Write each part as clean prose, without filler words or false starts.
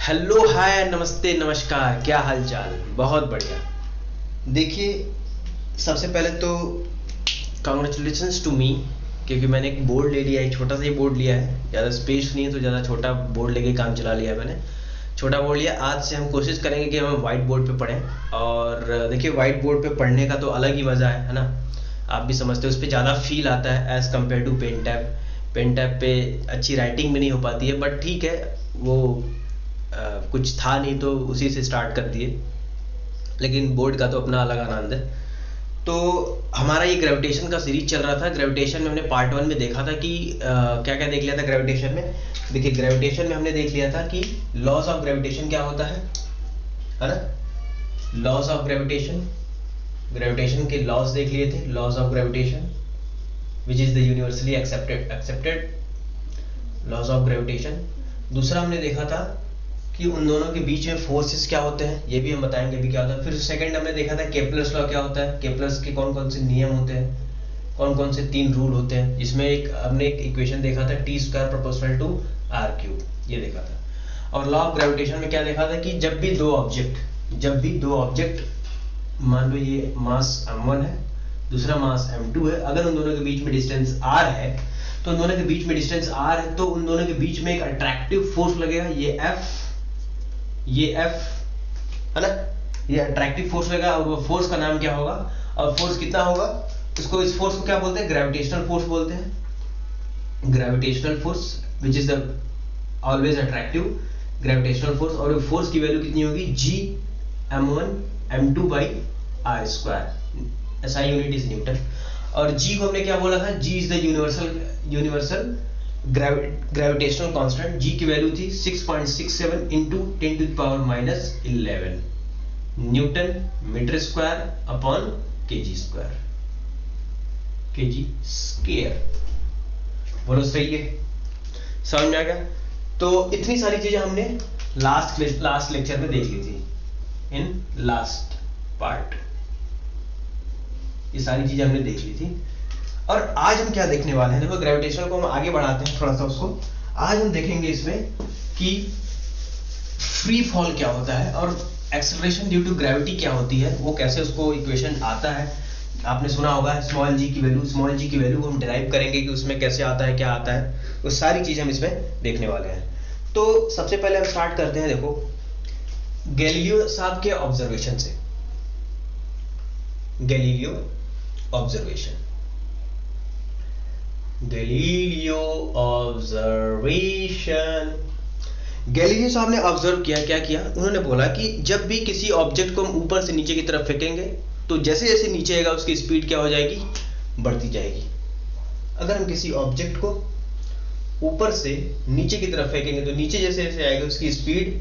Hello hi नमस्ते नमस्कार, क्या हाल चाल। बहुत बढ़िया। देखिए, सबसे पहले तो कॉन्ग्रेचुलेशंस टू मी, क्योंकि मैंने एक बोर्ड ले लिया है, एक छोटा सा ही बोर्ड लिया है, ज़्यादा स्पेस नहीं है तो ज़्यादा छोटा बोर्ड लेके काम चला लिया है मैंने। छोटा बोर्ड लिया। आज से हम कोशिश करेंगे कि हम वाइट बोर्ड पे पढ़ें। और देखिए, वाइट बोर्ड पे पढ़ने का तो अलग ही मज़ा है ना। आप भी समझते हो, उस पर ज़्यादा फील आता है as compare to pen tab. Pen tab पे अच्छी राइटिंग भी नहीं हो पाती है, बट ठीक है, वो कुछ था नहीं तो उसी से स्टार्ट कर दिए। लेकिन बोर्ड का तो अपना अलग आनंद है। तो हमारा ये ग्रेविटेशन का सीरीज चल रहा था। ग्रेविटेशन में हमने पार्ट 1 में देखा था कि क्या क्या देख लिया था ग्रेविटेशन में। देखिए, ग्रेविटेशन में हमने देख लिया था कि लॉस ऑफ ग्रेविटेशन क्या होता है ना। लॉस ऑफ ग्रेविटेशन, ग्रेविटेशन के लॉस देख लिए थे। Loss of gravitation which is the universally accepted loss of gravitation. दूसरा हमने देखा था कि उन दोनों के बीच में फोर्सेस क्या होते हैं, ये भी हम बताएंगे भी क्या होता है। फिर सेकंड हमने देखा था केप्लर्स लॉ क्या होता है, केप्लर्स के कौन कौन से नियम होते हैं, कौन कौन से 3 रूल होते हैं। इसमें हमने एक इक्वेशन देखा था T² प्रोपोर्शनल टू R³, ये देखा था। और लॉ ऑफ ग्रेविटेशन में क्या देखा था कि जब भी दो ऑब्जेक्ट मान लो ये मास m1 है, दूसरा मास m2 है, अगर उन दोनों के बीच में डिस्टेंस r है, तो उन दोनों के बीच में डिस्टेंस r है, तो उन दोनों के बीच में एक अट्रैक्टिव फोर्स लगेगा। ये F है ना, ये अट्रैक्टिव फोर्स लगेगा। और वो फोर्स का नाम क्या होगा, और फोर्स कितना होगा, इसको, इस फोर्स को क्या बोलते हैं, ग्रेविटेशनल फोर्स बोलते हैं। Gravitational force which is the always attractive gravitational force. और फोर्स की वैल्यू कितनी होगी, G m1m2/r²। SI unit is newton. और G को हमने क्या बोला था, G is the universal gravitational constant. G की वैल्यू थी 6.67 into 10⁻11 newton metre square upon kg square. बोलो सही है, समझ में आ गया। तो इतनी सारी चीजें हमने लास्ट लेक्चर में देख ली थी, इन लास्ट पार्ट ये सारी चीजें हमने देख ली थी। और आज हम क्या देखने वाले हैं, देखो ग्रेविटेशन को हम आगे बढ़ाते हैं थोड़ा सा उसको। आज हम देखेंगे इसमें कि फ्री फॉल क्या होता है और एक्सेलरेशन ड्यू टू ग्रेविटी क्या होती है, वो कैसे उसको इक्वेशन आता है। आपने सुना होगा स्मॉल जी की वैल्यू हम डिराइव करेंगे कि उसमें कैसे आता है, क्या आता है, वो सारी चीजें हम इसमें देखने वाले हैं। तो सबसे पहले हम स्टार्ट करते हैं, देखो गैलीलियो साहब के ऑब्जर्वेशन से। गैलीलियो ऑब्जर्वेशन गैलीलियो साहब ने ऑब्जर्व किया, क्या किया उन्होंने बोला कि जब भी किसी ऑब्जेक्ट को हम ऊपर से नीचे की तरफ फेंकेंगे तो जैसे जैसे नीचे आएगा उसकी स्पीड क्या हो जाएगी, बढ़ती जाएगी। अगर हम किसी ऑब्जेक्ट को ऊपर से नीचे की तरफ फेंकेंगे तो नीचे जैसे जैसे आएगा उसकी स्पीड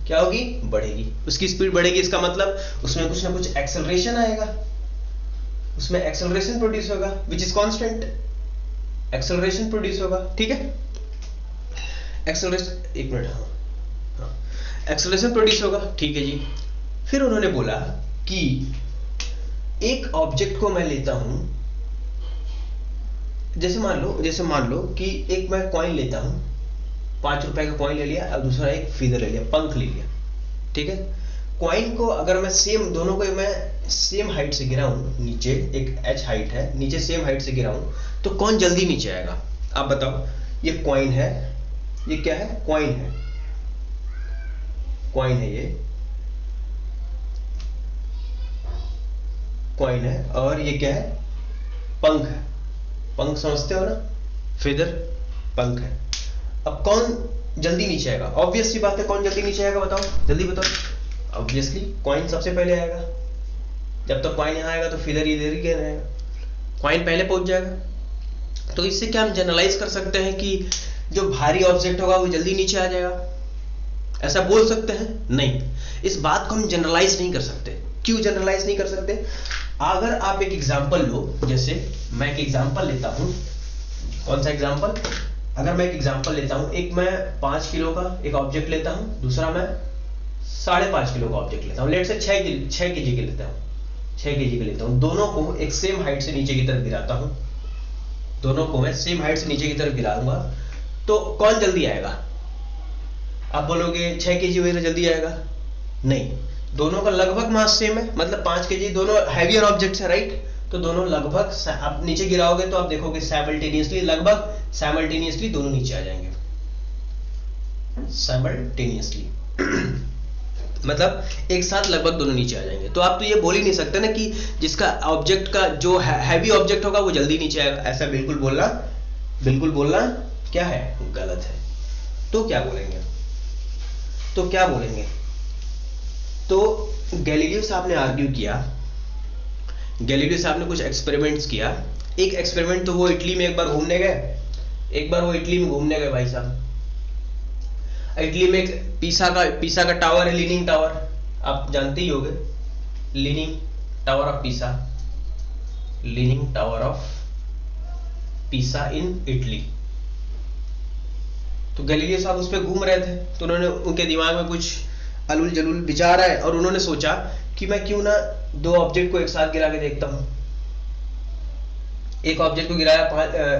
क्या होगी, बढ़ेगी। उसकी स्पीड बढ़ेगी, इसका मतलब उसमें कुछ ना कुछ एक्सेलरेशन आएगा, उसमें एक्सेलरेशन प्रोड्यूस होगा which is constant. Acceleration produce होगा, ठीक है। एक्सेलरेशन, एक मिनट, हाँ, एक्सेलरेशन प्रोड्यूस होगा, ठीक है जी। फिर उन्होंने बोला कि एक ऑब्जेक्ट को मैं लेता हूं, जैसे मान लो कि एक मैं कॉइन लेता हूं, 5 रुपए का कॉइन ले लिया, और दूसरा एक फीदर ले लिया, पंख ले लिया, ठीक है। कॉइन को अगर मैं दोनों को मैं सेम हाइट से गिराऊं, नीचे एक h हाइट है, नीचे सेम हाइट से गिराऊं, तो कौन जल्दी नीचे आएगा, आप बताओ। ये कॉइन है, ये क्या है, कॉइन है, ये कॉइन है, और ये क्या है, पंख है। पंख समझते हो ना, फेदर, पंख है। अब कौन जल्दी नीचे आएगा, ऑब्वियस सी बात है, कौन जल्दी नीचे आएगा, बताओ, जल्दी बताओ। ऑब्वियसली कॉइन सबसे पहले आएगा। जब तक कॉइन यहाँ आएगा तो फेदर इधर ही रहेगा, कॉइन पहले पहुंच जाएगा। तो इससे क्या हम जनरलाइज कर सकते हैं कि जो भारी ऑब्जेक्ट होगा वो जल्दी नीचे आ जाएगा, ऐसा बोल सकते हैं? नहीं, इस बात को हम जनरलाइज नहीं कर सकते। क्यों जनरलाइज नहीं कर सकते? अगर आप एक एग्जांपल लो, जैसे मैं एक एग्जांपल लेता हूं, कौन सा एग्जांपल, अगर मैं एक एग्जांपल लेता हूं, एक मैं 5 किलो का एक ऑब्जेक्ट लेता हूं, दूसरा मैं 5.5 किलो का ऑब्जेक्ट लेता हूं, लेट से 6 केजी के लेता हूं, 6 केजी के लेता हूं। दोनों को एक सेम हाइट से नीचे की तरफ गिराता हूं, दोनों को मैं सेम हाइट से नीचे की तरफ गिराऊंगा, तो कौन जल्दी आएगा? आप बोलोगे 6 kg वगैरह जल्दी आएगा, नहीं, दोनों का लगभग मास सेम है, मतलब 5 kg, दोनों हैवियर ऑब्जेक्ट्स है, राइट। तो दोनों लगभग, आप नीचे गिराओगे तो आप देखोगे साइमल्टेनियसली, लगभग साइमल्टेनियसली दोनों नीचे आ जाएंगे, साइमल्टेनियसली मतलब एक साथ लगभग दोनों नीचे आ जाएंगे। तो आप तो ये बोल ही नहीं सकते ना कि जिसका ऑब्जेक्ट का जो हैवी ऑब्जेक्ट होगा वो जल्दी नीचे आएगा, ऐसा बिल्कुल बोलना क्या है, गलत है। तो क्या बोलेंगे, तो गैलीलियो साहब ने आर्ग्यू किया, गैलीलियो साहब ने कुछ एक्सपेरिमेंट्स किया। एक एक्सपेरिमेंट तो वो इटली में एक बार घूमने गए, भाई साहब। इटली में एक पीसा का टावर है, लीनिंग टावर, आप जानते ही होंगे, leaning tower of Pisa in Italy. तो गैलीलियो साहब उस पर घूम रहे थे, तो उनके दिमाग में कुछ अलूल जलूल विचार आए और उन्होंने सोचा कि मैं क्यों ना दो ऑब्जेक्ट को एक साथ गिरा के देखता हूं। एक ऑब्जेक्ट को गिराया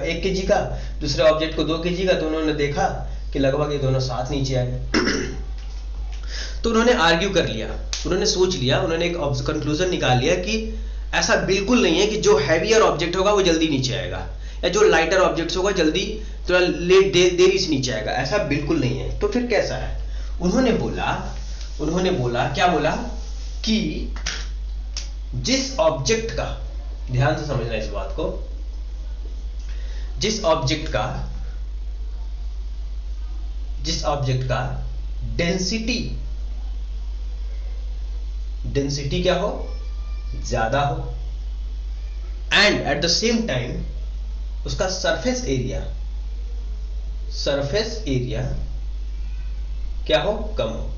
1 kg का, दूसरे ऑब्जेक्ट को 2 kg का, तो उन्होंने देखा कि लगभग ये दोनों साथ नीचे आए। तो उन्होंने आर्ग्यू कर लिया, उन्होंने सोच लिया, उन्होंने एक कंक्लूजन निकाल लिया कि ऐसा बिल्कुल नहीं है कि जो हैवियर ऑब्जेक्ट होगा वो जल्दी नीचे आएगा, या जो लाइटर ऑब्जेक्ट होगा जल्दी थोड़ा लेट देरी से नीचे आएगा, ऐसा बिल्कुल नहीं है। तो फिर कैसा है? उन्होंने बोला क्या बोला कि जिस ऑब्जेक्ट का, ध्यान से समझना इस बात को, जिस ऑब्जेक्ट का डेंसिटी क्या हो, ज्यादा हो, and at the same time उसका सरफेस एरिया क्या हो, कम हो।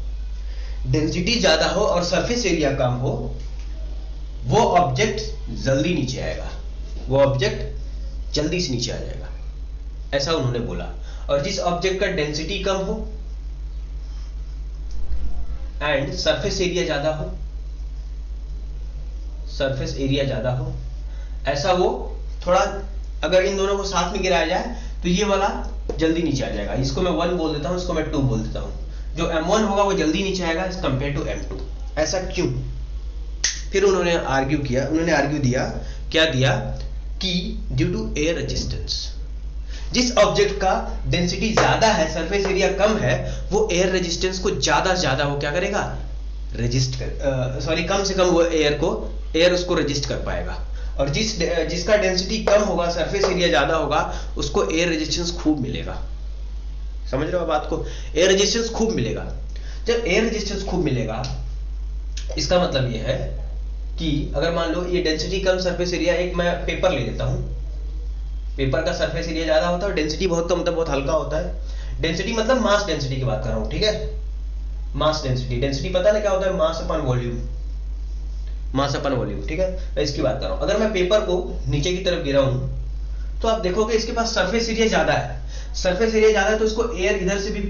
डेंसिटी ज्यादा हो और सरफेस एरिया कम हो, वो ऑब्जेक्ट जल्दी नीचे आएगा, जल्दी से नीचे आ जाएगा, ऐसा उन्होंने बोला। और जिस ऑब्जेक्ट का डेंसिटी कम हो एंड सरफेस एरिया ज्यादा हो, ऐसा वो थोड़ा, अगर इन दोनों को साथ में गिराया जाए तो ये वाला जल्दी नीचे आ जाएगा। इसको मैं 1 बोल देता हूं, इसको मैं 2 बोल देता हूं। जो M1 होगा वो जल्दी नीचे आएगा एज कंपेयर टू M2। ऐसा क्यों? फिर उन्होंने आर्ग्यू दिया कि ड्यू टू एयर रेजिस्टेंस, जिस ऑब्जेक्ट का डेंसिटी ज्यादा है, सरफेस एरिया कम है, वो एयर रेजिस्टेंस को ज्यादा से ज्यादा वो क्या करेगा, कम से कम वो एयर उसको रेजिस्ट कर पाएगा। और जिसका डेंसिटी कम होगा, सरफेस एरिया ज्यादा होगा, उसको एयर रेजिस्टेंस खूब मिलेगा। समझ रहे हो बात को? एयर रेजिस्टेंस खूब मिलेगा। जब एयर रेजिस्टेंस खूब मिलेगा, इसका मतलब यह है कि अगर मान लो ये डेंसिटी कम, सरफेस एरिया, एक मैं पेपर ले लेता हूं, पेपर का सरफेस एरिया ज्यादा होता है और डेंसिटी बहुत कम, मतलब बहुत हल्का होता है। डेंसिटी मतलब मास डेंसिटी की बात कर रहा हूं, ठीक है, मास डेंसिटी पता ना क्या होता है, मास अपन वॉल्यूम, ठीक है, मैं इसकी बात कर रहा हूं। अगर मैं पेपर को नीचे की तरफ गिराऊं तो आप देखोगे इसके पास सरफेस एरिया ज्यादा है, तो इसको एयर इधर से भी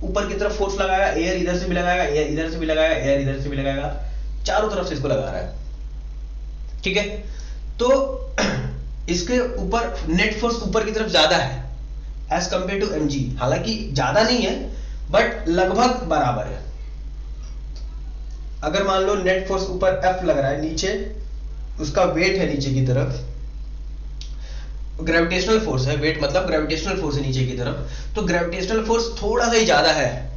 ऊपर की तरफ फोर्स लगाएगा, एयर इधर से भी लगाएगा, एयर इधर से भी लगाएगा, एयर इधर से भी लगाएगा, चारों तरफ से इसको लगा रहा है, ठीक है। तो इसके ऊपर नेट फोर्स ऊपर की तरफ ज्यादा है एज कंपेयर टू mg, हालांकि ज्यादा नहीं है बट लगभग बराबर है। अगर मान लो नेट फोर्स ऊपर F लग रहा है, नीचे उसका वेट है नीचे की तरफ, ग्रेविटेशनल फोर्स है, वेट मतलब ग्रेविटेशनल फोर्स है नीचे की तरफ, तो ग्रेविटेशनल फोर्स थोड़ा सा ही ज्यादा है,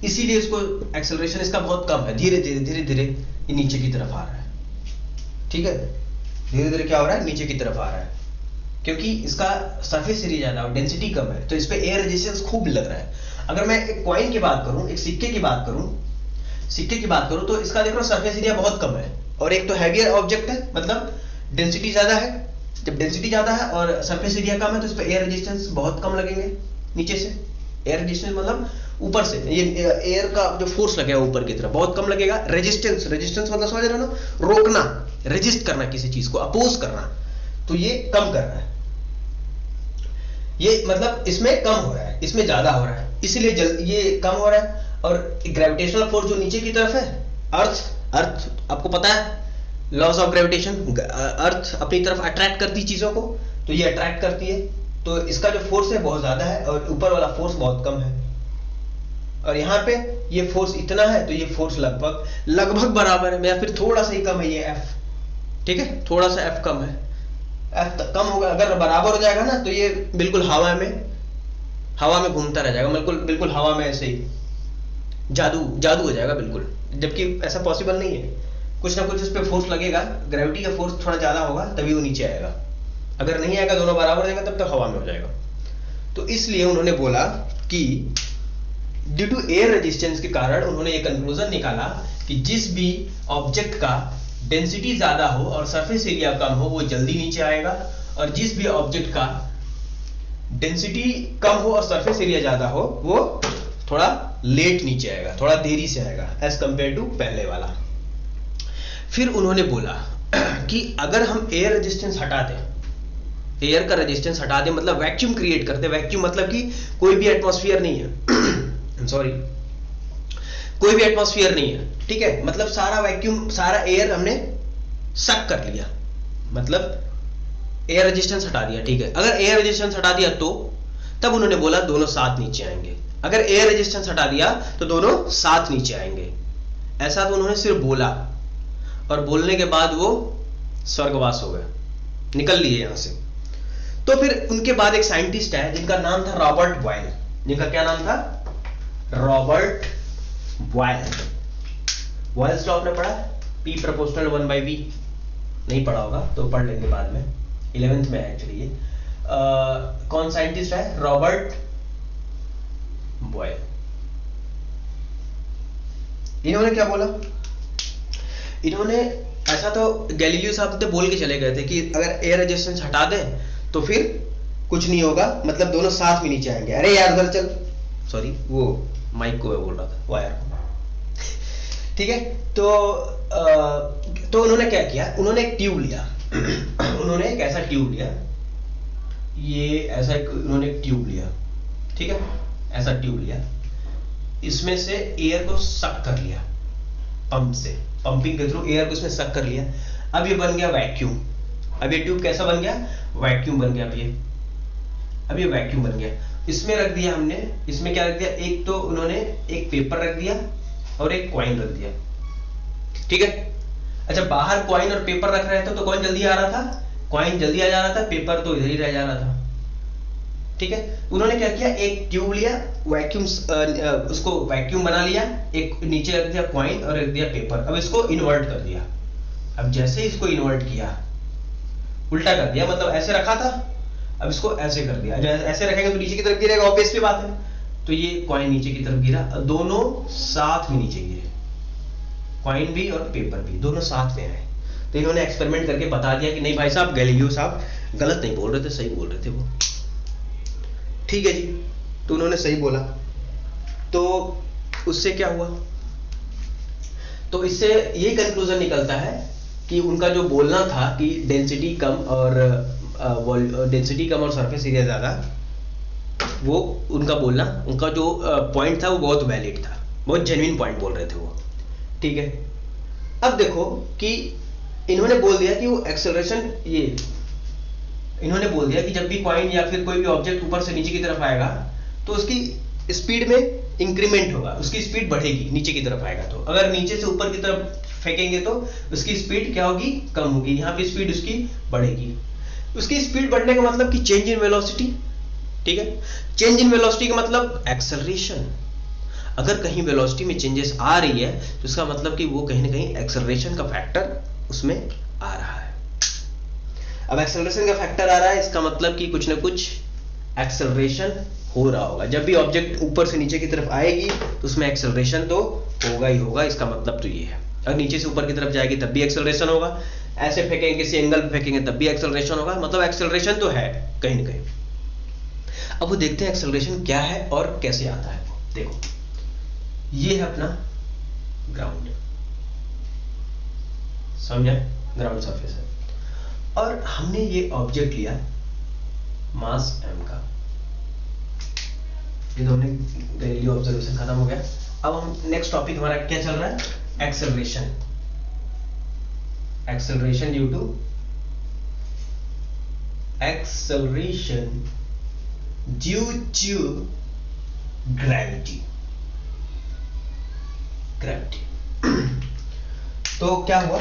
इसीलिए इसको एक्सेलरेशन इसका बहुत कम है, धीरे धीरे ये नीचे की तरफ आ रहा है, ठीक है, धीरे धीरे क्या हो रहा है, नीचे की तरफ आ रहा है, क्योंकि इसका सरफेस एरिया ज्यादा और डेंसिटी कम है, तो इस पे एयर रेजिस्टेंस खूब लग रहा है। अगर मैं एक कॉइन की बात करूं, एक सिक्के की बात करूं तो इसका देखो सरफेस एरिया बहुत कम है, और एक तो हैवियर ऑब्जेक्ट है, मतलब डेंसिटी ज्यादा है। जब डेंसिटी ज्यादा है और सरफेस एरिया कम है तो इस पे एयर रेजिस्टेंस बहुत कम लगेंगे नीचे से। एयर रेजिस्टेंस मतलब ऊपर से ये एयर का जो फोर्स लगेगा ऊपर की तरफ बहुत कम लगेगा। रेजिस्टेंस मतलब समझ रहे हो ना, रोकना, रेजिस्ट करना, किसी चीज को अपोज करना, तो ये कम कर रहा है, ये मतलब इसमें कम हो रहा है, इसमें ज्यादा हो रहा है, इसलिए ये कम हो रहा है। और ग्रेविटेशनल फोर्स जो नीचे की तरफ है, अर्थ आपको पता है लॉज ऑफ ग्रेविटेशन, अर्थ अपनी तरफ अट्रैक्ट करती चीजों को, तो ये अट्रैक्ट करती है, तो इसका जो फोर्स है बहुत ज्यादा है और ऊपर वाला फोर्स बहुत कम है, और यहाँ पे ये फोर्स इतना है, तो ये फोर्स लगभग बराबर है, या फिर थोड़ा सा ही कम है ये F, ठीक है, थोड़ा सा F कम है, F कम होगा, अगर बराबर हो जाएगा ना तो ये बिल्कुल हवा में घूमता रह जाएगा, बिल्कुल हवा में ऐसे ही जादू हो जाएगा बिल्कुल, जबकि ऐसा पॉसिबल नहीं है, कुछ ना कुछ इस पे फोर्स लगेगा, ग्रेविटी का फोर्स थोड़ा ज्यादा होगा तभी वो नीचे आएगा, अगर नहीं आएगा, दोनों बराबर हो जाएगा तब तक हवा में हो जाएगा। तो इसलिए उन्होंने बोला कि ड्यू टू एयर रेजिस्टेंस के कारण उन्होंने ये कंक्लूजन निकाला कि जिस भी ऑब्जेक्ट का डेंसिटी ज्यादा हो और सरफेस एरिया कम हो वो जल्दी नीचे आएगा, और जिस भी ऑब्जेक्ट का डेंसिटी कम हो और सरफेस एरिया ज्यादा हो वो थोड़ा लेट नीचे आएगा, थोड़ा देरी से आएगा एज कंपेयर टू पहले वाला। फिर उन्होंने बोला कि अगर हम एयर रेजिस्टेंस हटा दें, एयर का रेजिस्टेंस हटा दें, मतलब वैक्यूम क्रिएट करते, वैक्यूम मतलब कि कोई भी एटमॉस्फेयर नहीं है सॉरी, कोई भी एटमॉस्फेयर नहीं है, ठीक है, मतलब सारा वैक्यूम, सारा एयर हमने सक कर लिया, मतलब एयर रेजिस्टेंस हटा दिया, ठीक है। अगर एयर रेजिस्टेंस हटा दिया तो तब उन्होंने बोला दोनों साथ नीचे आएंगे, अगर एयर रेजिस्टेंस हटा दिया तो दोनों साथ नीचे आएंगे। ऐसा तो उन्होंने सिर्फ बोला, और बोलने के बाद वो स्वर्गवास हो गए, निकल लिए यहां से। तो फिर उनके बाद एक साइंटिस्ट है जिनका नाम था रॉबर्ट बॉयल, जिनका क्या नाम था, रॉबर्ट बॉयल। बॉयल्स लॉ आपने पढ़ा, P प्रोपोर्शनल 1/V, नहीं पढ़ा होगा तो पढ़ लेंगे बाद में, 11th में है एक्चुअली ये। कौन साइंटिस्ट है, रॉबर्ट बॉयल। इन्होंने क्या बोला, इन्होंने ऐसा तो गैलीलियो साहब तो बोल के चले गए थे कि अगर एयर रेजिस्टेंस हटा दें तो फिर कुछ नहीं होगा, मतलब दोनों साथ में नीचे आएंगे। अरे यार उधर चल, सॉरी वो माइक को बोल रहा था, वायर को, ठीक है। तो उन्होंने क्या किया, उन्होंने एक ट्यूब लिया उन्होंने एक ऐसा ट्यूब लिया, ये ऐसा उन्होंने एक ट्यूब लिया, ठीक है, ऐसा ट्यूब लिया, इसमें से एयर को सक कर लिया, पंप से, पंपिंग के थ्रू एयर को इसमें सक कर लिया। अब ये बन गया वैक्यूम। अब ये ट्यूब कैसा बन गया, वैक्यूम बन गया। अब ये वैक्यूम बन गया, इसमें रख दिया हमने, इसमें क्या रख दिया, एक तो उन्होंने एक पेपर रख दिया और एक कॉइन रख दिया, ठीक है। अच्छा, बाहर कॉइन और पेपर रख रहे थे तो कॉइन जल्दी आ रहा था, कॉइन जल्दी आ जा रहा था, पेपर तो इधर ही रह जा रहा था, ठीक है। उन्होंने क्या किया, एक ट्यूब लिया, वैक्यूम, उसको वैक्यूम बना लिया, एक नीचे रख दिया कॉइन और रख दिया पेपर। अब इसको इन्वर्ट कर दिया। अब जैसे इसको इन्वर्ट किया, उल्टा कर दिया, मतलब ऐसे रखा था, अब इसको ऐसे कर दिया। ऐसे रखेंगे तो नीचे की तरफ गिरेगा, ऑब्वियस सी बात है। तो ये कॉइन नीचे की तरफ गिरा, दोनों साथ में नीचे गिरे, कॉइन भी और पेपर भी, दोनों साथ में आए। तो इन्होंने एक्सपेरिमेंट करके बता दिया कि नहीं भाई साहब, गैलीलियो साहब गलत नहीं बोल रहे थे, सही बोल रहे थे वो, ठीक है जी। तो उन्होंने सही बोला। तो उससे क्या हुआ, तो इससे यही कंक्लूजन निकलता है कि उनका जो बोलना था कि डेंसिटी कम और सरफेस एरिया ज्यादा, वो उनका बोलना, उनका जो पॉइंट था वो बहुत वैलिड था, बहुत जेन्युइन पॉइंट बोल रहे थे वो, ठीक है। अब देखो कि इन्होंने बोल दिया कि वो एक्सेलरेशन, ये इन्होंने बोल दिया कि जब भी कॉइन या फिर कोई भी ऑब्जेक्ट ऊपर से नीचे की तरफ आएगा तो उसकी स्पीड में इंक्रीमेंट होगा, उसकी स्पीड बढ़ेगी, नीचे की तरफ आएगा तो। अगर नीचे से ऊपर की तरफ फेंकेंगे तो उसकी स्पीड क्या होगी, कम होगी। यहाँ पे स्पीड उसकी बढ़ेगी। उसकी स्पीड बढ़ने का मतलब कि चेंज इन वेलोसिटी, ठीक है। चेंज इन वेलोसिटी का मतलब एक्सेलरेशन। अगर कहीं वेलोसिटी में चेंजेस आ रही है तो इसका मतलब कि वो कहीं ना कहीं एक्सेलरेशन का फैक्टर उसमें आ रहा है। अब एक्सेलरेशन का फैक्टर आ रहा है, इसका मतलब कि कुछ ना कुछ एक्सेलरेशन हो रहा होगा। जब भी ऑब्जेक्ट ऊपर से नीचे की तरफ आएगी तो उसमें एक्सेलरेशन तो होगा ही होगा, इसका मतलब तो ये है। अगर नीचे से ऊपर की तरफ जाएगी तब भी एक्सेलरेशन होगा, ऐसे फेंकेंगे, किसी एंगल पे फेंकेंगे तब भी एक्सेलरेशन होगा, मतलब एक्सेलरेशन तो है कहीं ना कहीं। अब वो देखते हैं एक्सेलरेशन क्या है और कैसे आता है। देखो, ये है अपना ग्राउंड, समझा, ग्राउंड सरफेस है, और हमने ये ऑब्जेक्ट लिया मास m का। ये तो हमने गैलीलियो ऑब्जर्वेशन खत्म हो गया। अब हम नेक्स्ट टॉपिक हमारा क्या चल रहा है, acceleration. Acceleration due to gravity. Gravity. तो क्या हुआ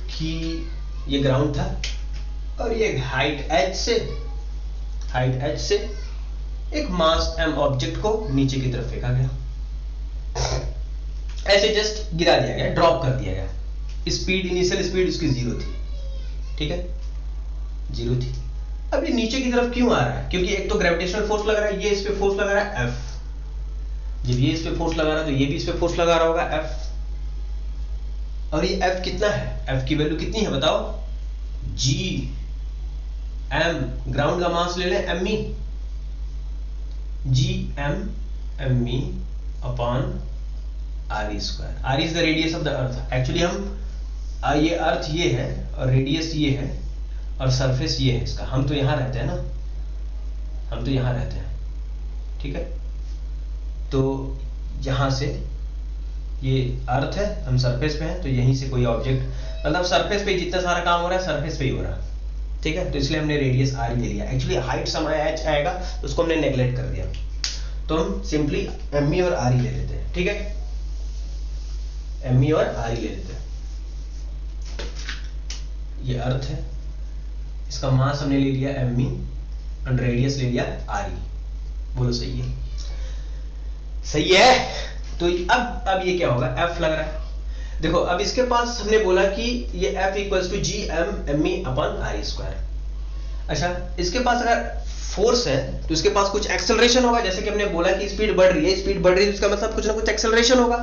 कि ये ग्राउंड था और ये हाइट h से एक मास m ऑब्जेक्ट को नीचे की तरफ फेंका गया, ऐसे जस्ट गिरा दिया गया, ड्रॉप कर दिया गया। स्पीड, इनिशियल स्पीड उसकी 0 थी, ठीक है, 0 थी। अब ये नीचे की तरफ क्यों आ रहा है? क्योंकि एक तो ग्रेविटेशनल फोर्स लग रहा है, ये इस पे फोर्स लगा रहा है F, जब ये इस पे फोर्स लगा रहा है तो ये भी इस पे फोर्स लगा रहा होगा F, और ये F कितना है? F की वैल्यू कितनी है बताओ? G M, ग्राउंड का मास ले लें me, G M me upon r square. r is the radius of the earth. Actually हम ये अर्थ ये है और रेडियस ये है और सरफेस ये है इसका। हम तो यहाँ रहते हैं ना, हम तो यहाँ रहते हैं, ठीक है। तो यहाँ से ये अर्थ है, हम सरफेस पे हैं, तो यहीं से कोई ऑब्जेक्ट, मतलब सरफेस पे जितना सारा काम हो रहा है सरफेस पे ही हो रहा है, ठीक है। तो इसलिए हमने रेडियस r ले लिया। एक्चुअली हाइट समय h आएगा तो उसको हमने नेग्लेक्ट कर दिया, तो हम सिंपली me और r ले लेते हैं, ठीक है, me और r ले लेते हैं। ये अर्थ है, इसका मास हमने ले लिया me और रेडियस ले लिया r। बोलो सही है? सही है। तो अब ये क्या होगा? F लग रहा है। देखो अब इसके पास हमने बोला कि ये F equals to G M me upon r square. अच्छा, इसके पास अगर फोर्स है तो इसके पास कुछ एक्सेलरेशन होगा, जैसे कि हमने बोला कि स्पीड बढ़ रही है, स्पीड बढ़ रही है, इसका मतलब कुछ ना कुछ एक्सेलरेशन होगा।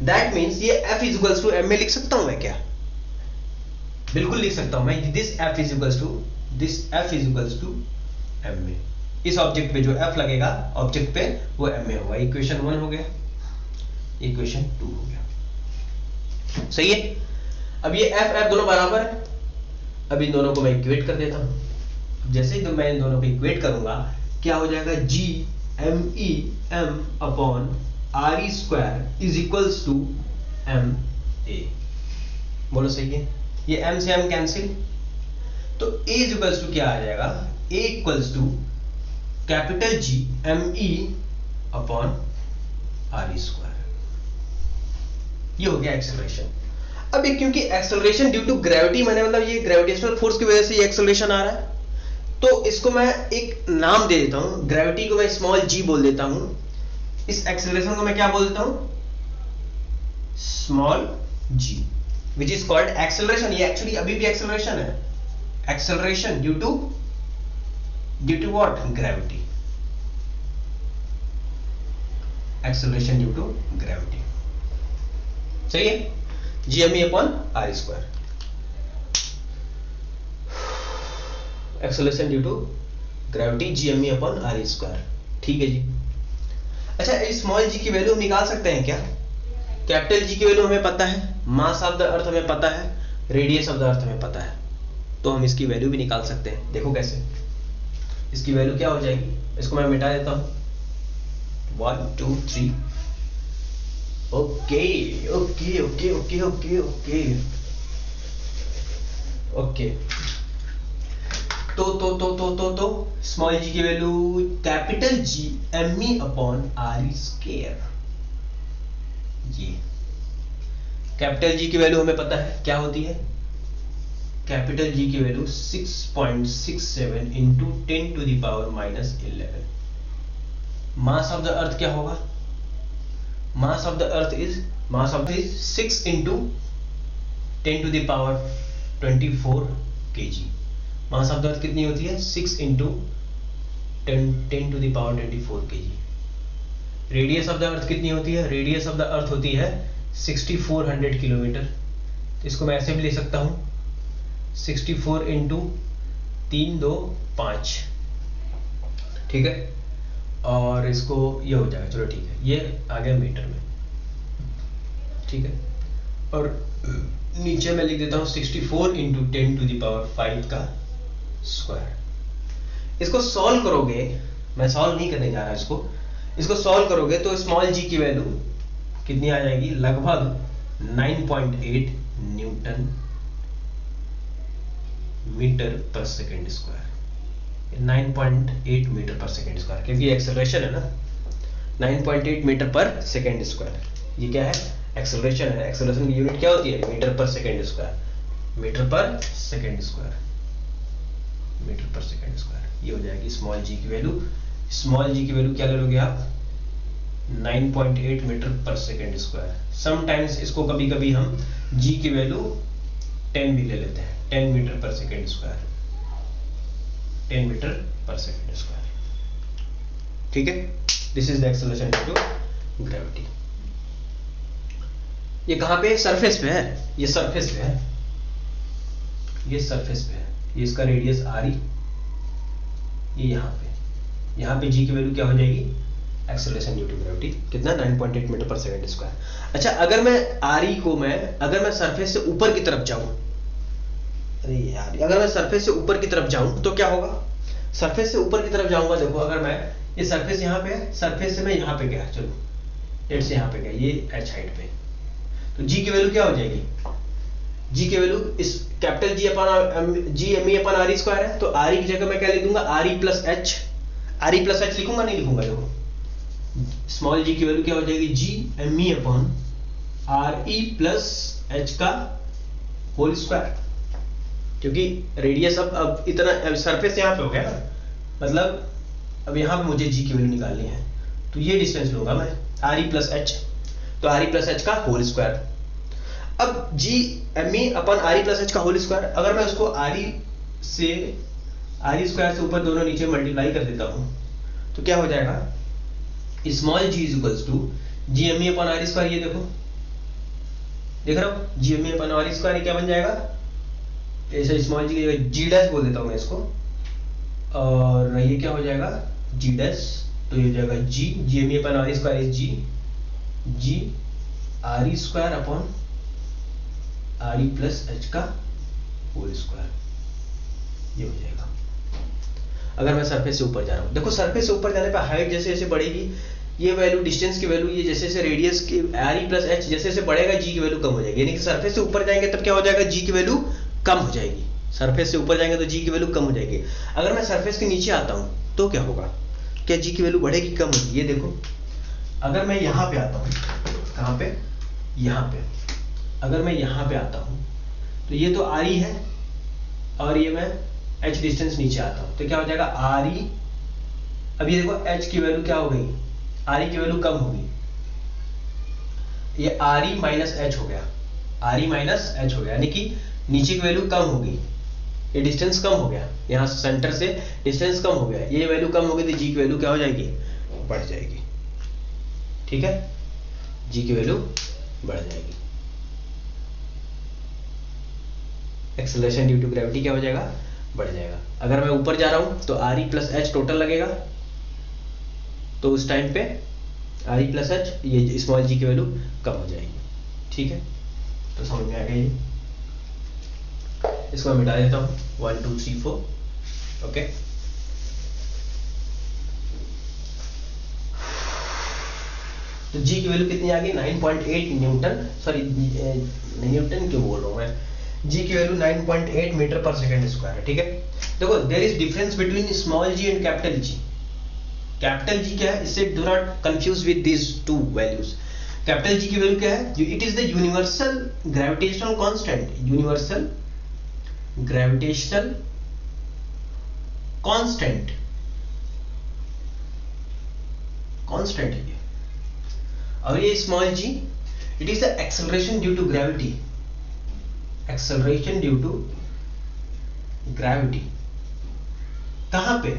दैट मीन्स ये F इक्वल्स टू m में लिख सकता हूं मैं क्या? बिल्कुल लिख सकता हूं मैं, this F equals to m में। इस ऑब्जेक्ट पे जो F लगेगा ऑब्जेक्ट पे वो m में होगा। इक्वेशन 1 हो गया, इक्वेशन 2 हो गया, सही है। अब ये F दोनों बराबर है, अब इन दोनों को मैं इक्वेट कर देता हूं। जैसे ही मैं इन दोनों को इक्वेट करूंगा क्या हो जाएगा? G me m upon r square is equals to m a। बोलो सही है? ये m से m कैंसिल, तो a इज इक्वल्स टू क्या आ जाएगा? a equals to capital G me upon r square. ये हो गया एक्सेलरेशन। अब ये क्योंकि एक्सेलरेशन ड्यू टू ग्रेविटी, मैंने मतलब ये ग्रेविटेशनल फोर्स की वजह से ये एक्सेलरेशन आ रहा है, तो इसको मैं एक नाम दे देता हूं। ग्रेविटी को मैं स्मॉल g बोल देता हूं, इस एक्सेलरेशन को मैं क्या बोल देता हूं? Small g, which is called acceleration. ये एक्चुअली अभी भी एक्सेलरेशन है, acceleration due to what? Gravity. Acceleration due to gravity, सही है। GME upon r square, acceleration due to gravity, GME upon r square, ठीक है जी। अच्छा, स्मॉल g की वैल्यू हम निकाल सकते हैं क्या? कैपिटल G की वैल्यू हमें पता है, मास ऑफ द अर्थ हमें पता है, रेडियस ऑफ द अर्थ हमें पता है, तो हम इसकी वैल्यू भी निकाल सकते हैं। देखो कैसे, इसकी वैल्यू क्या हो जाएगी? इसको मैं मिटा देता हूं, 1 2 3। Okay okay okay okay okay okay okay. तो स्मॉल g की value capital G me upon r square. ये कैपिटल G की वैल्यू हमें पता है क्या होती है? कैपिटल G की value 6.67 into 10 to the power minus 11। Mass of the earth क्या होगा? Mass of the earth is 6 into 10 to the power 24 kg। Mass of the earth कितनी होती है? 6 into 10 to the power 24 kg। Radius of the earth कितनी होती है? Radius of the अर्थ होती है 6400 किलोमीटर। इसको मैं ऐसे भी ले सकता हूं, 64 इंटू 3 2 5, ठीक है। और इसको ये हो जाएगा, चलो ठीक है, ये आ गया मीटर में, ठीक है। और नीचे मैं लिख देता हूं 64 इंटू 10 टू द पावर 5 का स्क्वायर। इसको सॉल्व करोगे, मैं सॉल्व नहीं करने जा रहा इसको सॉल्व करोगे तो स्मॉल g की वैल्यू कितनी आ जाएगी? लगभग 9.8 Newton metre per second square. 9.8 metre per second square, क्योंकि एक्सेलरेशन है ना, 9.8 मीटर पर सेकेंड स्क्वायर। ये क्या है? एक्सेलरेशन है, एक्सेलरेशन की यूनिट क्या होती है? Metre per second square, metre per second square, metre per second square. ये हो जाएगी स्मॉल जी की वैल्यू। स्मॉल जी की वैल्यू क्या ले लोगे आप? 9.8 metre per second square. Sometimes इसको कभी कभी हम जी की वैल्यू 10 भी ले लेते हैं, 10 metre per second square, 10 metre per second square. ठीक है, this is the acceleration due to gravity. ये कहां पे? सरफेस पे है, ये सरफेस पे है, ये सरफेस पे है, ये इसका रेडियस आर ई, ये यहाँ पे जी की वैल्यू क्या हो जाएगी? एक्सेलरेशन ड्यू टू ग्रेविटी कितना? 9.8 मीटर पर सेकंड स्क्वायर। अच्छा, अगर मैं आर ई को अगर मैं सरफेस से ऊपर की तरफ जाऊं, अरे यार, अगर मैं सरफेस से ऊपर की तरफ जाऊं तो क्या होगा? सरफेस से ऊपर की तरफ जाऊंगा, देखो अगर मैं, ये सरफेस यहाँ पे है, सरफेस से मैं यहाँ पे गया, चलो एट से यहाँ पे गया, ये एच हाइट पे, तो जी की वैल्यू क्या हो जाएगी? जी की वैल्यू इस capital G upon ji M E upon are E square है, तो आर ई की जगह मैं क्या लिख दूंगा? Are E plus H, are E plus H लिखूंगा, नहीं लिखूंगा? देखो स्मॉल जी की वैल्यू क्या हो जाएगी? G M E upon R E plus H का होल स्क्वायर, क्योंकि रेडियस अब इतना सरफेस यहाँ पे हो गया ना, मतलब अब यहाँ पे मुझे जी की वैल्यू निकालनी है, तो ये डिस्टेंस लूंगा मैं आर ई प्लस एच, तो आर ई प्लस एच का होल स्क्वायर। अब जी M E upon are E plus H का होल स्क्वायर, अगर मैं उसको आर ई स्क्वायर से ऊपर दोनों नीचे मल्टीप्लाई कर देता हूं, तो क्या हो जाएगा? Small G is equals to G M E upon R square. ये देखो, देख रहा हो, G M E upon R square क्या बन जाएगा? ऐसे स्मॉल जी की जी डैश बोल देता हूं मैं इसको, और ये क्या हो जाएगा? जी डैश, तो ये हो जाएगा G M E upon R square is G R square upon R E plus H का होल स्क्वायर, ये हो जाएगा। अगर मैं सरफेस से ऊपर जा रहा हूं, देखो सरफेस से ऊपर जाने पर हाइट जैसे जैसे बढ़ेगी, ये वैल्यू डिस्टेंस की वैल्यू, ये जैसे जैसे रेडियस की आर ई प्लस एच जैसे जैसे बढ़ेगा, जी की वैल्यू कम हो जाएगी। यानी कि सरफेस से ऊपर जाएंगे तब क्या हो जाएगा? जी की वैल्यू कम हो जाएगी। सरफेस से ऊपर जाएंगे तो जी की वैल्यू कम हो जाएगी। अगर मैं सरफेस के नीचे आता हूं तो क्या होगा? क्या जी की वैल्यू बढ़ेगी, कम होगी? ये देखो, अगर मैं यहाँ पे आता हूँ, कहाँ पे? यहाँ पे। अगर मैं यहाँ पे आता हूँ तो ये तो आर ई है, और ये मैं एच डिस्टेंस नीचे आता हूँ, तो क्या हो जाएगा? आर ई, अब ये देखो एच की वैल्यू क्या हो गई? आर ई की वैल्यू कम होगी, ये आर ई माइनस एच हो गया, आर ई माइनस एच हो गया, यानी कि नीचे की वैल्यू कम होगी, ये डिस्टेंस कम हो गया, यहाँ सेंटर से डिस्टेंस कम हो गया, ये वैल्यू कम हो गई, तो जी की वैल्यू क्या हो जाएगी? बढ़ जाएगी। ठीक है, जी की वैल्यू बढ़ जाएगी। एक्सेलरेशन ड्यू टू ग्रेविटी क्या हो जाएगा? बढ़ जाएगा। अगर मैं ऊपर जा रहा हूं तो are E plus H total लगेगा, तो उस टाइम पे आर ई प्लस एच, ये स्मॉल जी की वैल्यू कम हो जाएगी। ठीक है, तो समझ में आ गया ये। इसको मैं मिटा देता हूं, 1 2 3 4। ओके, तो जी की वैल्यू कितनी आ गई? 9.8 न्यूटन, सॉरी न्यूटन क्यों बोल रहा हूं मैं, जी की value 9.8 metre per second square है। ठीक है, देखो there is difference between small G and capital G. Capital G क्या है? इससे do not confuse with this two values. Capital G की वैल्यू क्या है? It is the universal gravitational constant, universal gravitational constant, constant है ये। और ये small G, it is the acceleration due to gravity, acceleration due to gravity. कहां पे?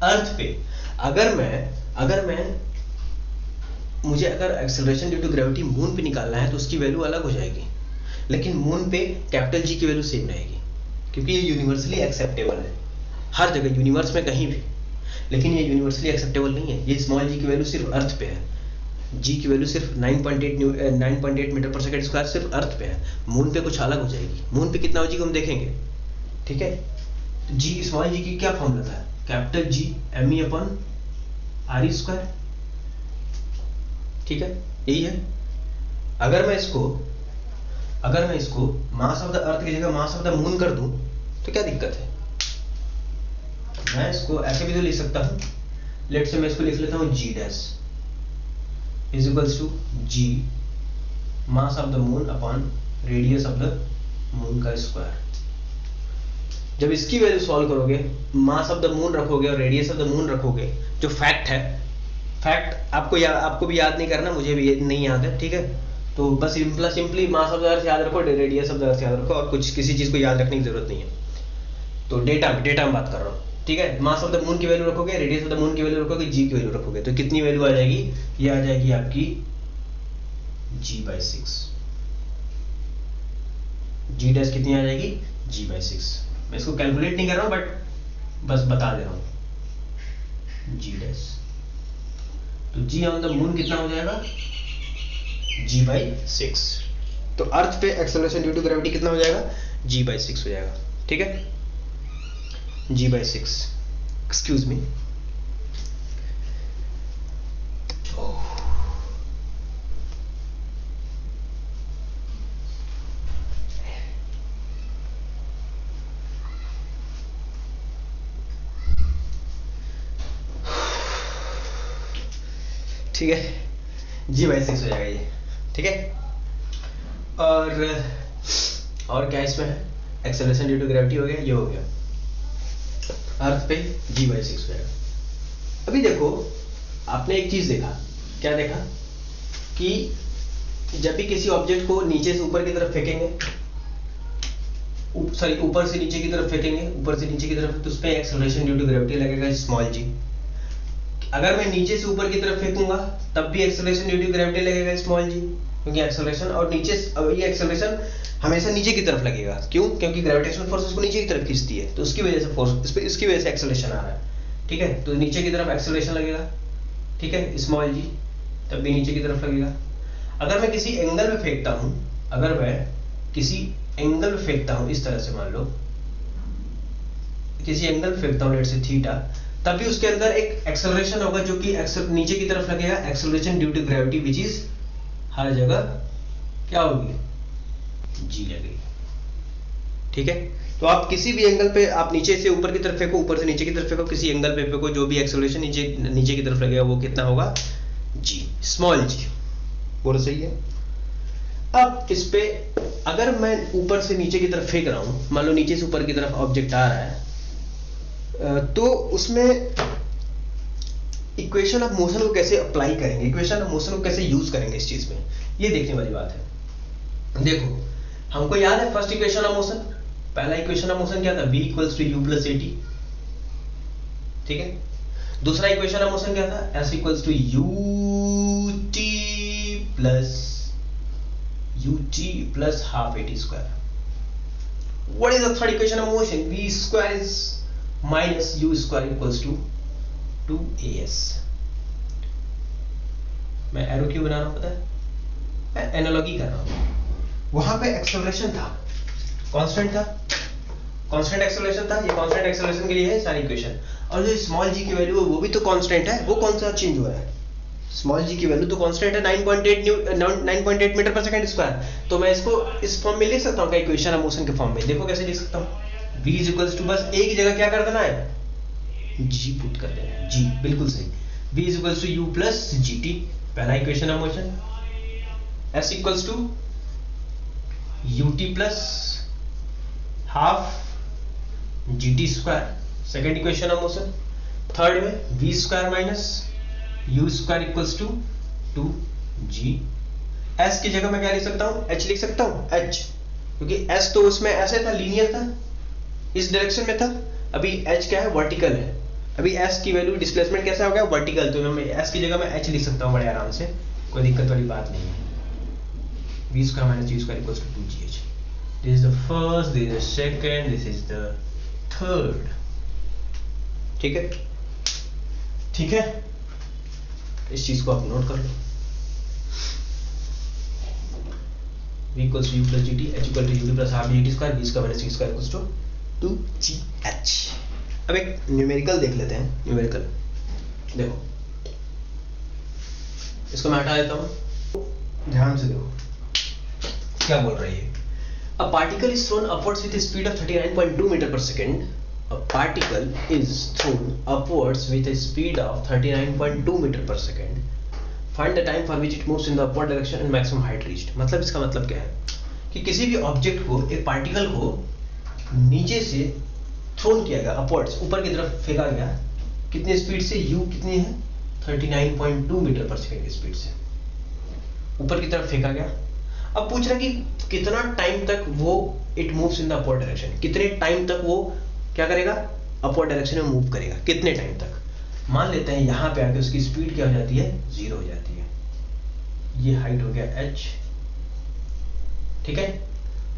अर्थ पे। अगर मैं मुझे अगर acceleration due to gravity moon पे निकालना है तो उसकी वैल्यू अलग हो जाएगी, लेकिन मून पे कैपिटल जी की वैल्यू सेम रहेगी, क्योंकि ये यूनिवर्सली एक्सेप्टेबल है हर जगह, यूनिवर्स में कहीं भी। लेकिन ये यूनिवर्सली एक्सेप्टेबल नहीं है, ये स्मॉल जी की वैल्यू सिर्फ अर्थ पे है, जी की वैल्यू सिर्फ 9.8 मीटर पर सेकंड स्क्वायर सिर्फ अर्थ पे है। मून पे कुछ अलग हो जाएगी, मून पे कितना हो जाएगी हम देखेंगे। ठीक है, तो जी स्मॉल जी की क्या फॉर्मूला था? Capital G M E upon R E square. ठीक है, यही है। अगर मैं इसको मास ऑफ द अर्थ की जगह मास ऑफ द मून कर दूं तो क्या दिक्कत है? मैं इसको ऐसे भी तो लिख सकता हूं, लेट्स से मैं इसको लिख लेता हूं g dash is equals to g mass of the moon upon radius of the moon का स्क्वायर। जब इसकी वैल्यू सॉल्व करोगे, मास ऑफ द मून रखोगे और रेडियस ऑफ द मून रखोगे, जो फैक्ट है, फैक्ट आपको भी याद नहीं करना, मुझे भी नहीं याद है, ठीक है। तो बस सिंपली मास ऑफ द अर्थ याद रखो, रेडियस ऑफ द अर्थ याद रखो, और कुछ किसी चीज को याद रखने की जरूरत नहीं है। तो डेटा में बात कर रहा हूँ, ठीक है। मास ऑफ द मून की वैल्यू रखोगे, रेडियस ऑफ द मून की वैल्यू रखोगे, जी की वैल्यू रखोगे, तो कितनी वैल्यू आ जाएगी? ये आ जाएगी आपकी g/6। जी डैश कितनी आ जाएगी? g/6। मैं इसको कैलकुलेट नहीं कर रहा हूं, बट बस बता दे रहा हूं, जी डैश। तो जी ऑन द मून कितना हो जाएगा? g/6। तो अर्थ पे एक्सेलरेशन ड्यू टू ग्रेविटी कितना हो जाएगा? g/6 हो जाएगा, ठीक है। g/6, excuse me. ठीक है, g/6 हो जाएगा ये, ठीक है। और क्या इसमें है? एक्सेलरेशन ड्यू टू ग्रेविटी हो गया, ये हो गया। अर्थ पे g/6 हो जाएगा। अभी देखो, आपने एक चीज देखा, क्या देखा कि जब भी किसी ऑब्जेक्ट को नीचे से ऊपर की तरफ फेंकेंगे, सॉरी ऊपर से नीचे की तरफ फेंकेंगे, ऊपर से नीचे की तरफ, तो उस पर एक्सेलरेशन ड्यू टू ग्रेविटी लगेगा स्मॉल g। अगर मैं नीचे से ऊपर की तरफ फेंकूंगा तब भी एक्सेलरेशन ड्यू टू ग्रेविटी लगेगा स्मॉल g, क्योंकि एक्सेलरेशन और नीचे, ये एक्सेलरेशन हमेशा नीचे की तरफ लगेगा। क्यों? क्योंकि ग्रेविटेशनल फोर्स उसको नीचे की तरफ खींचती है, तो उसकी वजह से फोर्स, इसकी वजह से एक्सेलरेशन आ रहा है, ठीक है। तो नीचे की तरफ एक्सेलरेशन लगेगा, ठीक है, स्मॉल g, तब भी नीचे की तरफ लगेगा। अगर मैं किसी एंगल में फेंकता हूं, अगर मैं किसी एंगल में फेंकता हूं, इस तरह से मान लो किसी एंगल में फेंकता हूं, लेट से थीटा, तब भी उसके अंदर एक एक्सेलरेशन होगा जो कि नीचे की तरफ लगेगा, acceleration due to gravity, which is हर जगह क्या होगी? जी लगेगी, ठीक है। तो आप किसी भी एंगल पे, आप नीचे से ऊपर की तरफ फेंको, ऊपर से नीचे की तरफ फेंको, किसी एंगल पे फेंको, जो भी एक्सेलरेशन नीचे की तरफ लगेगा वो कितना होगा? जी, स्मॉल जी। बोलो सही है। अब इस पे अगर मैं ऊपर से नीचे की तरफ फेंक रहा हूं, मान लो नीचे से ऊपर की तरफ ऑब्जेक्ट आ रहा है, तो उसमें इक्वेशन ऑफ मोशन को कैसे अप्लाई करेंगे, इक्वेशन ऑफ मोशन को कैसे यूज करेंगे इस चीज में, ये देखने वाली बात है। देखो, हमको याद है फर्स्ट इक्वेशन ऑफ मोशन, पहला इक्वेशन ऑफ मोशन क्या था? v equals to u plus at, ठीक है। दूसरा इक्वेशन ऑफ मोशन क्या था? s equals to ut plus half at square. What is the third equation of motion? v square is minus u square equals to 2as। मैं arrow क्यों बना रहा हूं पता है? मैं एनालॉजी कर रहा हूं। वहां पे एक्सेलरेशन था, कांस्टेंट था, कांस्टेंट एक्सेलरेशन था, ये कांस्टेंट एक्सेलरेशन के लिए है सारी इक्वेशन। और जो स्मॉल g की वैल्यू है वो भी तो कांस्टेंट है, वो कौन सा चेंज हो रहा है? स्मॉल g की वैल्यू तो कांस्टेंट है, 9.8 मीटर पर सेकंड स्क्वायर। तो मैं इसको इस फॉर्म में लिख सकता हूं क्या? इक्वेशन ऑफ मोशन के फॉर्म में। देखो कैसे लिख सकता हूं, v इज इक्वल्स टू, बस एक ही जगह क्या कर देना है? g पुट कर देना है, g, बिल्कुल सही। v is equals to u plus gt, पहला equation of motion. s equals to ut plus half gt square, second equation of motion. Third में v square minus u square equals to 2g। s की जगह मैं क्या लिख सकता हूं? h लिख सकता हूं, h, क्योंकि s तो उसमें ऐसे था, लीनियर था, इस डायरेक्शन में था। अभी h क्या है? वर्टिकल है। अभी s की वैल्यू डिस्प्लेसमेंट कैसा हो गया? वर्टिकल। तो मैं s की जगह मैं h लिख सकता हूं बड़े आराम से, कोई दिक्कत वाली बात नहीं है। v square minus g square equals to 2gh। This is the first, this is the second, this is the third, ठीक है, ठीक है। इस चीज को आप नोट कर लो। v equals to u plus gt, h equal to ut plus half gt square, v square minus g square equals to 2gh। अब एक न्यूमेरिकल देख लेते हैं। न्यूमेरिकल देखो, इसको मैं हटा देता हूं, ध्यान से देखो क्या बोल रही है। A particle is thrown upwards with a speed of 39.2 meter per second. A particle is thrown upwards with a speed of 39.2 meter per second. Find the time for which it moves in the upward direction and maximum height reached. मतलब इसका मतलब क्या है कि किसी भी object को, एक पार्टिकल को नीचे से थ्रोन किया गया, अपवर्ड्स ऊपर की तरफ फेंका गया, कितनी स्पीड से, u कितनी है 39.2 मीटर पर सेकेंड की स्पीड से ऊपर की तरफ फेंका गया। अब पूछ रहा कि कितना टाइम तक वो it moves in the upward direction, कितने टाइम तक वो क्या करेगा, अपवर्ड डायरेक्शन में मूव करेगा, कितने टाइम तक। मान लेते हैं यहाँ पे आके उसकी स्पीड क्या हो जाती है, 0 हो जाती है। ये हाइट हो गया h, ठीक है,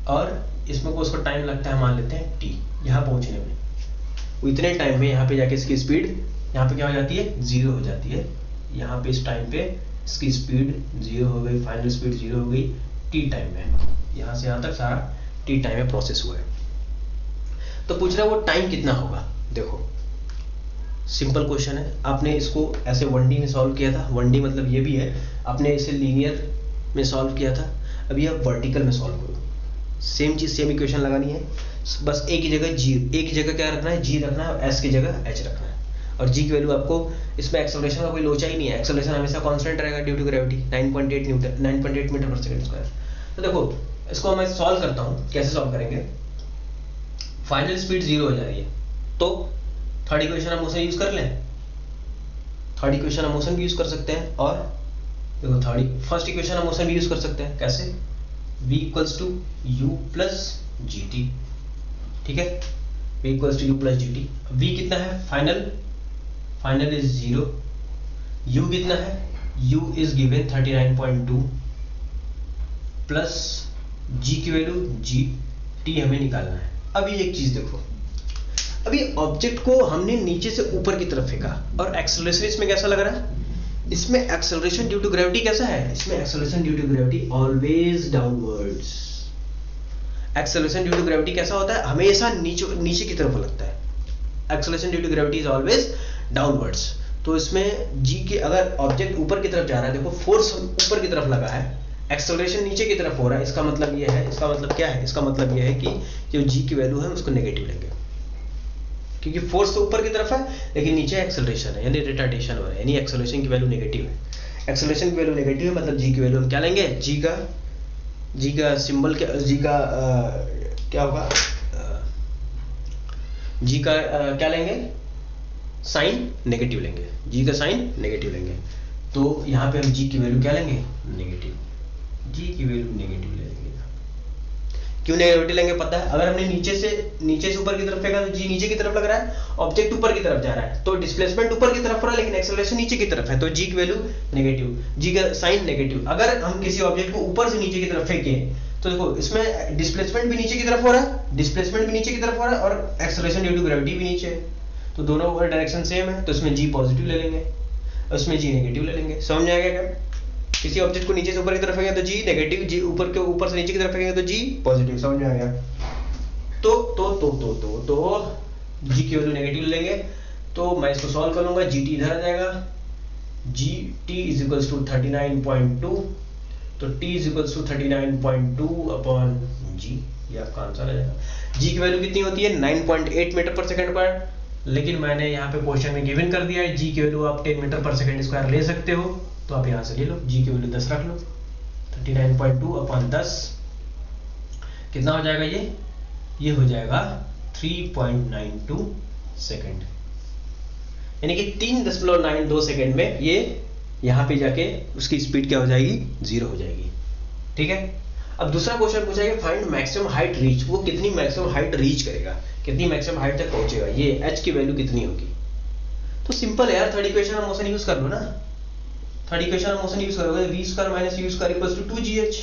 और इसमें को उसको टाइम लगता है, मान लेते हैं t, यहाँ पहुंचने में। वो इतने टाइम में यहाँ पे जाके इसकी स्पीड यहाँ पे क्या हो जाती है, 0 हो जाती है। यहाँ पे इस टाइम पे इसकी स्पीड 0 हो गई, फाइनल स्पीड 0 हो गई t टाइम में। यहाँ से यहाँ तक सारा t टाइम में प्रोसेस हुआ है। तो पूछ रहा है वो टाइम कितना होगा। देखो सिंपल क्वेश्चन है, आपने इसको ऐसे 1D में सॉल्व किया था। 1D मतलब ये भी है, आपने इसे लीनियर में सॉल्व किया था, अभी आप वर्टिकल में सॉल्व करो। सेम चीज, सेम इक्वेशन लगानी है, बस एक ही जगह g, एक ही जगह क्या रखना है, g रखना है, s की जगह h रखना है। और g की वैल्यू आपको, इसमें एक्सेलरेशन का कोई लोचा ही नहीं है, एक्सेलरेशन हमेशा कांस्टेंट रहेगा ड्यू टू ग्रेविटी, 9.8 मीटर पर सेकंड स्क्वायर। तो देखो इसको मैं सॉल्व करता हूँ, कैसे सॉल्व करेंगे। फाइनल स्पीड 0 हो जा रही है, तो थर्ड इक्वेशन हम मोशन यूज कर लें, थर्ड इक्वेशन हम मोशन भी यूज कर सकते हैं। और देखो फर्स्ट इक्वेशन हम मोशन भी यूज कर सकते हैं, कैसे, v equals to u plus G T, ठीक है, v equals to u plus G T. v कितना है, फाइनल इज 0, u कितना है, u is given 39.2 plus g की वैल्यू g t हमें निकालना है। अभी एक चीज देखो, अभी ऑब्जेक्ट को हमने नीचे से ऊपर की तरफ फेंका और एक्सेलरेशन इसमें कैसा लग रहा है, इसमें एक्सेलरेशन ड्यू टू ग्रेविटी कैसा है, इसमें acceleration due to gravity always downwards. Acceleration due to gravity कैसा होता है, हमेशा नीचे की तरफ लगता है। Acceleration due to gravity is always downwards. तो इसमें जी के, अगर ऑब्जेक्ट ऊपर की तरफ जा रहा है, देखो फोर्स ऊपर की तरफ लगा है, एक्सेलरेशन नीचे की तरफ हो रहा है, इसका मतलब ये है, इसका मतलब क्या है, इसका मतलब ये है कि जो जी की वैल्यू है उसको नेगेटिव लेंगे, क्योंकि फोर्स तो ऊपर की तरफ है लेकिन नीचे एक्सेलरेशन है, यानी रिटार्डेशन हो रहा है, यानी एक्सेलरेशन की वैल्यू नेगेटिव है। एक्सेलरेशन की वैल्यू नेगेटिव है, मतलब जी की वैल्यू हम क्या लेंगे, जी का सिंबल क्या, जी का क्या होगा, जी का क्या लेंगे, साइन नेगेटिव लेंगे, जी का साइन नेगेटिव लेंगे। तो यहाँ पे हम जी की वैल्यू क्या लेंगे, नेगेटिव, जी की वैल्यू नेगेटिव ले लेंगे। क्यों नेगेटिव लेंगे पता है, अगर हमने नीचे से ऊपर की तरफ फेंका तो जी नीचे की तरफ लग रहा है, ऑब्जेक्ट ऊपर की तरफ जा रहा है, तो डिस्प्लेसमेंट ऊपर की तरफ हो रहा है लेकिन एक्सेलरेशन नीचे की तरफ है, तो जी की वैल्यू नेगेटिव, जी का साइन नेगेटिव। अगर हम किसी ऑब्जेक्ट को ऊपर से नीचे की तरफ फेंके तो देखो इसमें डिस्प्लेसमेंट भी नीचे की तरफ हो रहा है, डिस्प्लेसमेंट भी नीचे की तरफ हो रहा है और एक्सेलरेशन ड्यू टू ग्रेविटी भी नीचे है, तो दोनों डायरेक्शन सेम है, तो इसमें जी पॉजिटिव ले लेंगे, उसमें जी नेगेटिव ले लेंगे। समझ आएगा क्या, किसी ऑब्जेक्ट को नीचे से ऊपर की तरफ फेंकेंगे तो जी नेगेटिव, जी ऊपर से नीचे की तरफ फेंकेंगे तो जी पॉजिटिव। समझ में आ गया। तो जी की वैल्यू नेगेटिव लेंगे, तो मैं इसको सॉल्व करूंगा, जी टी इधर आ जाएगा, g t is equals to 39.2, तो t is equals to 39.2 upon g, ये आपका आंसर आ जाएगा। जी की वैल्यू कितनी होती है, 9.8 मीटर पर सेकंड स्क्वायर, लेकिन मैंने यहाँ पे क्वेश्चन में गिवन कर दिया है जी की वैल्यू आप 10 मीटर पर सेकंड स्क्वायर ले सकते हो, तो आप यहाँ से ले लो, जी की वैल्यू 10 रख लो, 39.2 अपॉन 10 कितना हो जाएगा, ये हो जाएगा 3.92 सेकंड, यानी कि 3.92 सेकंड में ये यहाँ पे जाके उसकी स्पीड क्या हो जाएगी, 0 हो जाएगी। ठीक है, अब दूसरा क्वेश्चन पूछा है फाइंड मैक्सिमम हाइट रीच, वो कितनी मैक्सिमम हाइट रीच करेगा, कितनी मैक्सिमम हाइट तक पहुंचेगा, ये h की वैल्यू कितनी होगी। तो सिंपल है यार, थर्ड इक्वेशन हम मोशन यूज कर लो ना, थर्ड इक्वेशन हम मोशन यूज करोगे, v square minus u square equals to 2gh,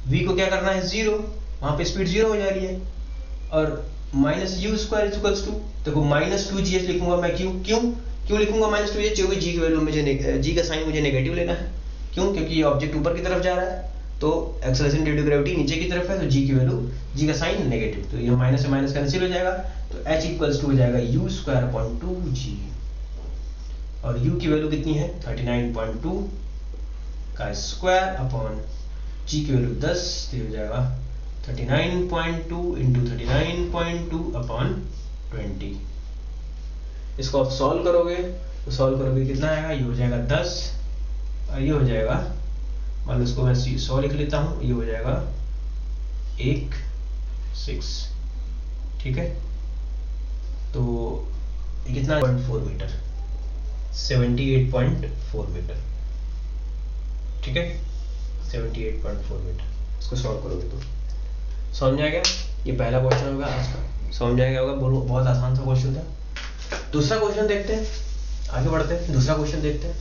v को क्या करना है 0, वहां पे स्पीड 0 हो जा रही है, और minus u square is equals to, देखो माइनस 2gh लिखूंगा मैं, क्यों लिखूंगा माइनस 2gh, क्योंकि g की वैल्यू मुझे, g का साइन मुझे नेगेटिव लेना है, क्यों, क्योंकि ये ऑब्जेक्ट ऊपर की तरफ जा रहा है, तो एक्सेलरेशन ड्यू टू ग्रेविटी नीचे की तरफ है, तो g की वैल्यू, g का साइन नेगेटिव, तो ये माइनस से माइनस कैंसिल हो जाएगा, तो h इक्वल्स टू हो जाएगा u स्क्वायर अपॉन 2g, और u की वैल्यू कितनी है 39.2 का स्क्वायर अपॉन g की वैल्यू 10, तो हो जाएगा 39.2 इंटू 39.2 अपॉन 20। इसको आप सॉल्व करोगे तो सॉल्व करोगे कितना आएगा, ये हो जाएगा 10 और ये हो जाएगा, मान लो इसको मैं 100 लिख लेता हूँ, ये हो जाएगा 6। ठीक है, तो ये कितना 0.4 मीटर, 78.4 मीटर। ठीक है, 78.4 मीटर। इसको सॉल्व करोगे तो समझ आ गया। ये पहला क्वेश्चन होगा आज का, समझ आ गया होगा, बहुत आसान सा क्वेश्चन था। दूसरा क्वेश्चन देखते हैं, आगे बढ़ते हैं, दूसरा क्वेश्चन देखते हैं।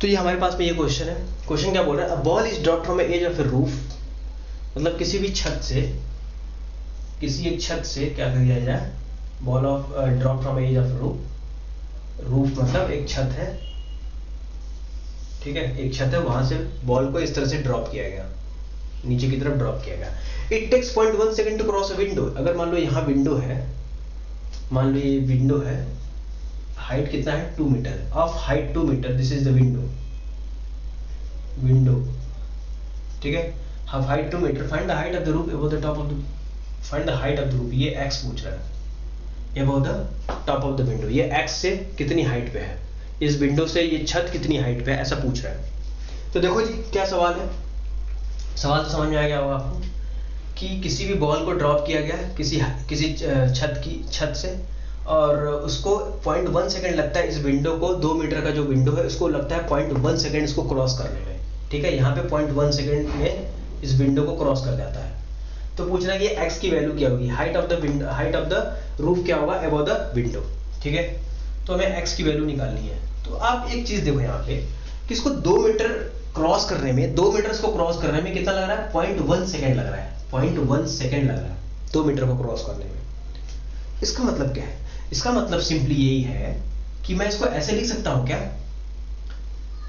तो ये हमारे पास में ये क्वेश्चन है। क्वेश्चन क्या बोल रहा है, a ball is dropped from edge of a roof, मतलब किसी भी छत से, किसी एक छत से क्या कर दिया जाए, ball of drop from edge of roof, roof मतलब एक छत है, ठीक है, एक छत है, वहां से बॉल को इस तरह से ड्रॉप किया गया, नीचे की तरफ ड्रॉप किया गया। It takes 0.1 second to cross a window. अगर मान लो यहाँ विंडो है, मान लो ये विंडो है, हाइट कितना है 2 metre, of height 2 metre, this is the window, window, ठीक है, of height 2 metre, find the height of the roof above the top of the, find the height of the roof, ये x पूछ रहा है, above the top of the window, ये x से कितनी height पे है, इस विंडो से ये छत कितनी हाइट पे है, ऐसा पूछ रहा है। तो देखो जी क्या सवाल है, सवाल तो समझ में आ गया होगा आपको कि किसी भी बॉल को ड्रॉप किया गया किसी छत से, और उसको 0.1 सेकंड लगता है इस विंडो को, 2 मीटर का जो विंडो है उसको लगता है 0.1 सेकंड इसको क्रॉस करने में। ठीक है, यहाँ पे 0.1 सेकंड में इस विंडो को क्रॉस कर जाता है। तो पूछ रहा है कि x की वैल्यू क्या होगी, height of the window, height of the roof क्या होगा अबव द विंडो। ठीक है, तो हमें x की वैल्यू निकालनी है। तो आप एक चीज देखो यहाँ पे कि इसको 2 मीटर क्रॉस करने में, 2 मीटर को क्रॉस करने में कितना लग रहा है, 0.1 सेकंड लग रहा है, 0.1 सेकंड लग रहा है 2 मीटर को क्रॉस करने में। इसका मतलब क्या है, इसका मतलब सिंपली यही है कि मैं इसको ऐसे लिख सकता हूं क्या,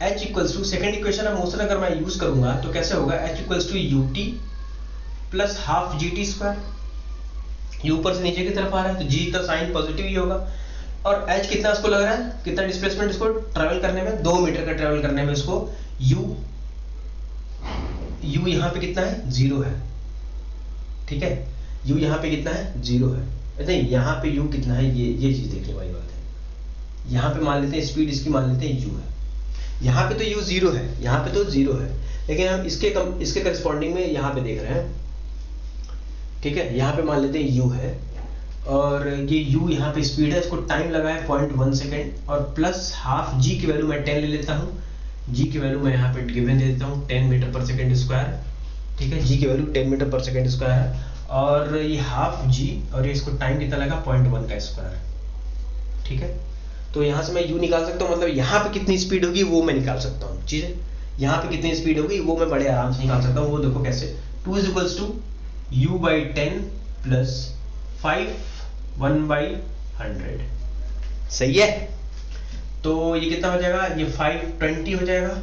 h equals to, second equation of motion अगर मैं यूज करूंगा तो कैसे होगा, h equals to ut plus half gt square, ये ऊपर से नीचे की तरफ आ रहा है तो g का साइन पॉजिटिव ही होगा, और h कितना इसको लग रहा है, कितना डिस्प्लेसमेंट इसको ट्रेवल करने में, 2 मीटर का ट्रेवल करने में इसको, u यहाँ पे कितना है 0 है। ठीक है, u यहाँ पे कितना है 0 है, नहीं यहाँ पे u कितना है, ये चीज देखने वाली बात है। यहाँ पे मान लेते हैं स्पीड इसकी मान लेते हैं u है, यहाँ पे तो u 0 है, यहाँ पे तो 0 है, लेकिन हम इसके करस्पॉन्डिंग में यहाँ पे देख रहे हैं। ठीक है, यहाँ पे मान लेते हैं u है, और ये u यहाँ पे स्पीड है, इसको टाइम लगा है 0.1 सेकेंड, और प्लस हाफ g की वैल्यू मैं 10 ले लेता हूँ, g की वैल्यू मैं यहाँ पे गिवन दे देता हूँ 10 मीटर पर सेकेंड स्क्वायर। ठीक है, g की value 10 metre per second square है, और ये हाफ g, और ये इसको टाइम कितना लगा 0.1 का स्क्वायर। ठीक है, तो यहाँ से मैं u निकाल सकता हूँ, मतलब यहाँ पे कितनी स्पीड होगी वो मैं निकाल सकता हूँ। ठीक है, यहाँ पे कितनी स्पीड होगी वो मैं बड़े आराम से निकाल सकता हूँ। वो देखो कैसे, 2 is equals to u by 10 plus 5 1/100। सही है, तो ये कितना हो जाएगा, ये 520 हो जाएगा,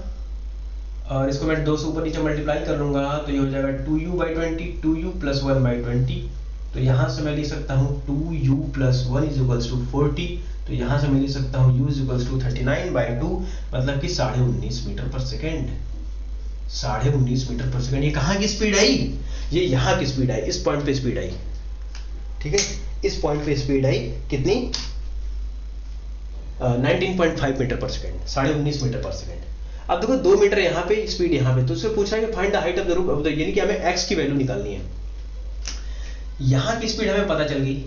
और इसको मैं 2 से ऊपर नीचे मल्टीप्लाई कर लूंगा तो ये हो जाएगा 2u बाई 20, 2u प्लस 1/20। तो यहाँ से मैं लिख सकता हूँ 2u plus 1 is equals to 40, तो यहाँ से मैं लिख सकता हूँ u इज इक्वल्स टू 39/2, मतलब कि 19.5 metre per second, 19.5 metre per second. ये कहाँ की स्पीड आई, ये यहाँ की स्पीड आई, इस पॉइंट पे स्पीड आई। ठीक है, इस पॉइंट पे स्पीड आई कितनी, 19.5 metre per second, 19.5 metre per second. अब देखो 2 मीटर यहाँ पे स्पीड, यहाँ पे, तो उससे पूछ रहा है कि find the height of the roof of the, यानी कि हमें x की वैल्यू निकालनी है। यहाँ की स्पीड हमें पता चल गई,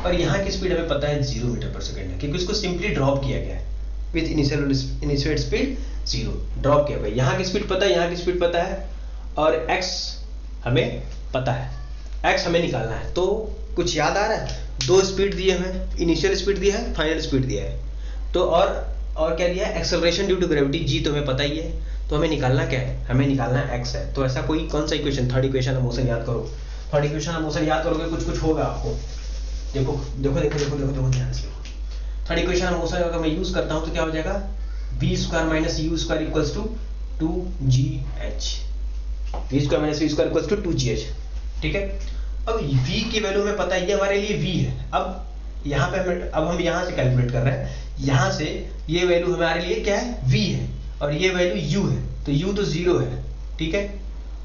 और यहाँ की स्पीड हमें पता है 0 मीटर पर सेकेंड है, क्योंकि उसको सिंपली ड्रॉप किया गया है विद इनिशियल स्पीड 0, ड्रॉप किया गया। यहाँ की स्पीड पता है, यहाँ की स्पीड पता है, और x हमें पता है, x हमें निकालना है। तो कुछ याद आ रहा है, 2 स्पीड दिए हैं, इनिशियल स्पीड दिया है, फाइनल स्पीड दिया है, तो और क्या दिया है, acceleration due to gravity g तो हमें पता ही है। तो हमें निकालना क्या है, हमें निकालना है x है। तो ऐसा कोई कौन सा equation, third equation of motion याद करो, थर्ड इक्वेशन ऑफ मोशन याद करोगे कुछ होगा आपको। देखो देखो देखो देखो देखो देखो ध्यान से, थर्ड इक्वेशन ऑफ मोशन अगर मैं यूज करता हूं तो क्या हो जाएगा, v square minus u square equals to 2gh, v square minus u square equals to 2gh। ठीक है, अब v की वैल्यू में पता है, ये हमारे लिए v है। अब यहाँ पे हम यहाँ से कैलकुलेट कर रहे हैं, यहाँ से ये वैल्यू हमारे लिए क्या है, v है, और ये वैल्यू u है, तो u तो 0 है। ठीक है,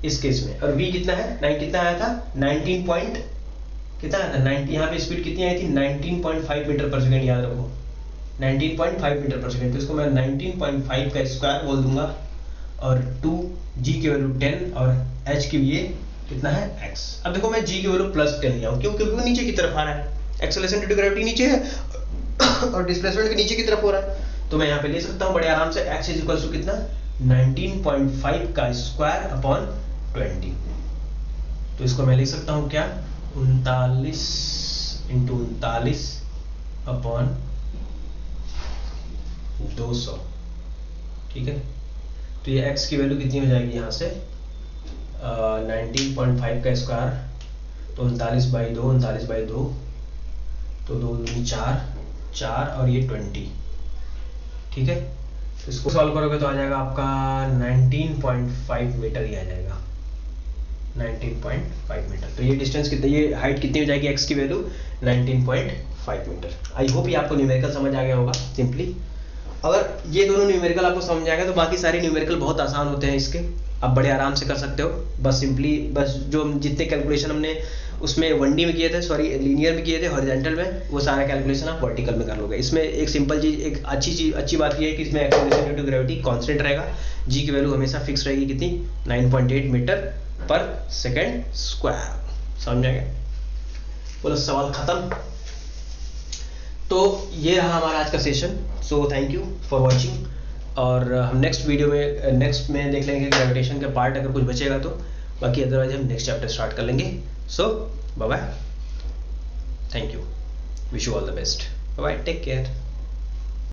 इस केस में। और v कितना है, कितना आया था 19 पॉइंट कितना आया था 90, यहाँ पे स्पीड कितनी आई थी 19.5 मीटर पर सेकेंड, याद रखो 19.5 मीटर पर सेकेंड। तो इसको मैं 19.5 का स्क्वायर बोल दूंगा, और 2g की वैल्यू 10 और h की ये कितना है x। अब देखो मैं g की वैल्यू +10 लिया हूँ, क्यों, क्योंकि वो नीचे की तरफ आ रहा है, एक्सेलरेशन ड्यू टू ग्रेविटी नीचे है और डिस्प्लेसमेंट के नीचे की तरफ हो रहा है। तो मैं यहाँ पे ले सकता हूँ बड़े आराम से x इज इक्वल टू कितना 19.5 का स्क्वायर अपॉन 20। तो इसको मैं लिख सकता हूँ क्या 39 इंटू 39 अपॉन 200, ठीक है। तो ये x की वैल्यू कितनी हो जाएगी यहाँ से 19.5 का स्क्वायर, तो 39/2 तो 2 दूनी 4 और ये 20, ठीक है। तो इसको सॉल्व करोगे तो आ जाएगा आपका 19.5 मीटर ही आ जाएगा, 19.5 मीटर। तो ये डिस्टेंस कितना, ये हाइट कितनी हो जाएगी x की वैल्यू 19.5 मीटर। आई होप ये आपको न्यूमेरिकल समझ आ गया होगा सिंपली। अगर ये दोनों न्यूमेरिकल आपको समझ आ गया तो बाकी सारे न्यूमेरिकल बहुत आसान होते हैं इसके, आप बड़े आराम से कर सकते हो। बस सिंपली बस जो जितने कैलकुलेशन हमने उसमें 1D में किए थे, सॉरी लीनियर में किए थे, हॉरिजॉन्टल में, वो सारा कैलकुलेशन आप वर्टिकल में कर लोगे। इसमें एक सिंपल चीज, एक अच्छी बात ये है कि इसमें acceleration due to gravity constant रहेगा, g की वैल्यू हमेशा फिक्स रहेगी कितनी 9.8 मीटर पर सेकेंड स्क्वायर। समझ आ गया, बोलो सवाल खत्म। तो ये रहा हमारा आज का session. So thank you for watching, और हम नेक्स्ट वीडियो में देख लेंगे ग्रेविटेशन के पार्ट अगर कुछ बचेगा तो, बाकी अदरवाइज हम नेक्स्ट चैप्टर स्टार्ट कर लेंगे। So bye bye, thank you, wish you all the best, bye bye, take care.